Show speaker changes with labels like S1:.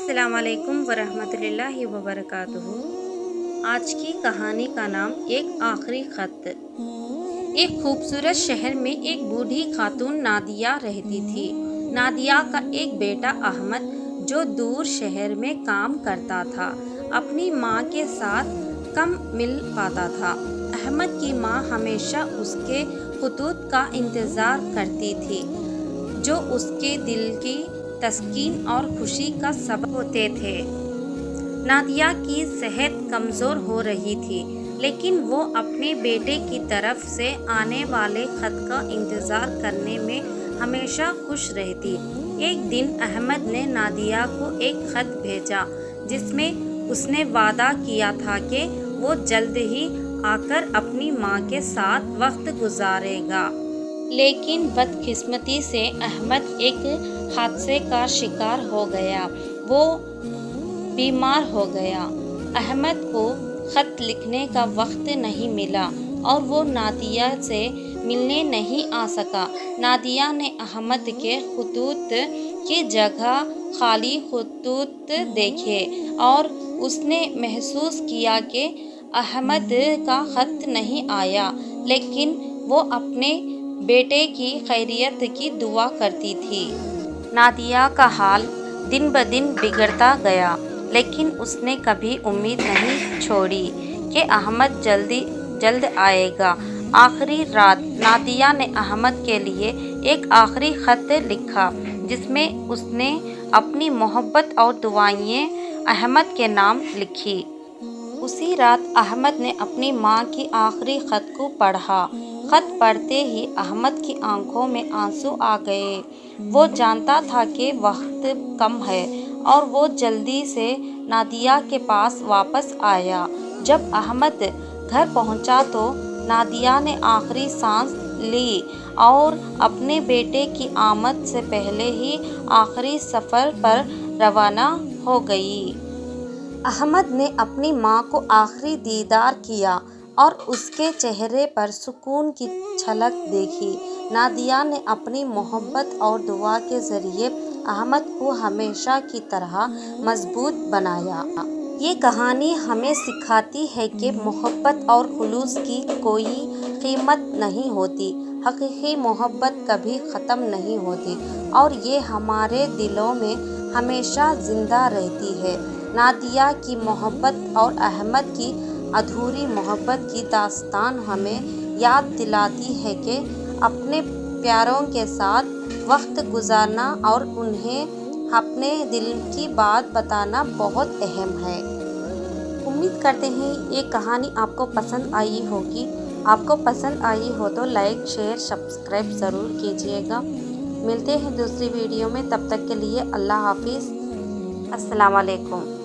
S1: السلام علیکم ورحمۃ اللہ وبرکاتہ۔ آج کی کہانی کا نام ایک آخری خط۔ ایک خوبصورت شہر میں ایک بوڑھی خاتون نادیہ رہتی تھی۔ نادیہ کا ایک بیٹا احمد جو دور شہر میں کام کرتا تھا اپنی ماں کے ساتھ کم مل پاتا تھا۔ احمد کی ماں ہمیشہ اس کے خطوط کا انتظار کرتی تھی جو اس کے دل کی تسکین اور خوشی کا سبب ہوتے تھے۔ نادیہ کی صحت کمزور ہو رہی تھی لیکن وہ اپنے بیٹے کی طرف سے آنے والے خط کا انتظار کرنے میں ہمیشہ خوش رہتی۔ ایک دن احمد نے نادیہ کو ایک خط بھیجا جس میں اس نے وعدہ کیا تھا کہ وہ جلد ہی آ کر اپنی ماں کے ساتھ وقت گزارے گا۔ لیکن بدقسمتی سے احمد ایک حادثے کا شکار ہو گیا۔ وہ بیمار ہو گیا۔ احمد کو خط لکھنے کا وقت نہیں ملا اور وہ نادیہ سے ملنے نہیں آ سکا۔ نادیہ نے احمد کے خطوط کی جگہ خالی خطوط دیکھے اور اس نے محسوس کیا کہ احمد کا خط نہیں آیا، لیکن وہ اپنے بیٹے کی خیریت کی دعا کرتی تھی۔ نادیہ کا حال دن بدن بگڑتا گیا لیکن اس نے کبھی امید نہیں چھوڑی کہ احمد جلد آئے گا۔ آخری رات نادیہ نے احمد کے لیے ایک آخری خط لکھا جس میں اس نے اپنی محبت اور دعائیں احمد کے نام لکھی۔ اسی رات احمد نے اپنی ماں کی آخری خط کو پڑھا۔ خط پڑھتے ہی احمد کی آنکھوں میں آنسو آ گئے۔ وہ جانتا تھا کہ وقت کم ہے اور وہ جلدی سے نادیہ کے پاس واپس آیا۔ جب احمد گھر پہنچا تو نادیہ نے آخری سانس لی اور اپنے بیٹے کی آمد سے پہلے ہی آخری سفر پر روانہ ہو گئی۔ احمد نے اپنی ماں کو آخری دیدار کیا اور اس کے چہرے پر سکون کی جھلک دیکھی۔ نادیہ نے اپنی محبت اور دعا کے ذریعے احمد کو ہمیشہ کی طرح مضبوط بنایا۔ یہ کہانی ہمیں سکھاتی ہے کہ محبت اور خلوص کی کوئی قیمت نہیں ہوتی۔ حقیقی محبت کبھی ختم نہیں ہوتی اور یہ ہمارے دلوں میں ہمیشہ زندہ رہتی ہے۔ نادیہ کی محبت اور احمد کی ادھوری محبت کی داستان ہمیں یاد دلاتی ہے کہ اپنے پیاروں کے ساتھ وقت گزارنا اور انہیں اپنے دل کی بات بتانا بہت اہم ہے۔ امید کرتے ہیں یہ کہانی آپ کو پسند آئی ہوگی۔ آپ کو پسند آئی ہو تو لائک، شیئر، سبسکرائب ضرور کیجیے گا۔ ملتے ہیں دوسری ویڈیو میں، تب تک کے لیے اللہ حافظ۔ السلام علیکم۔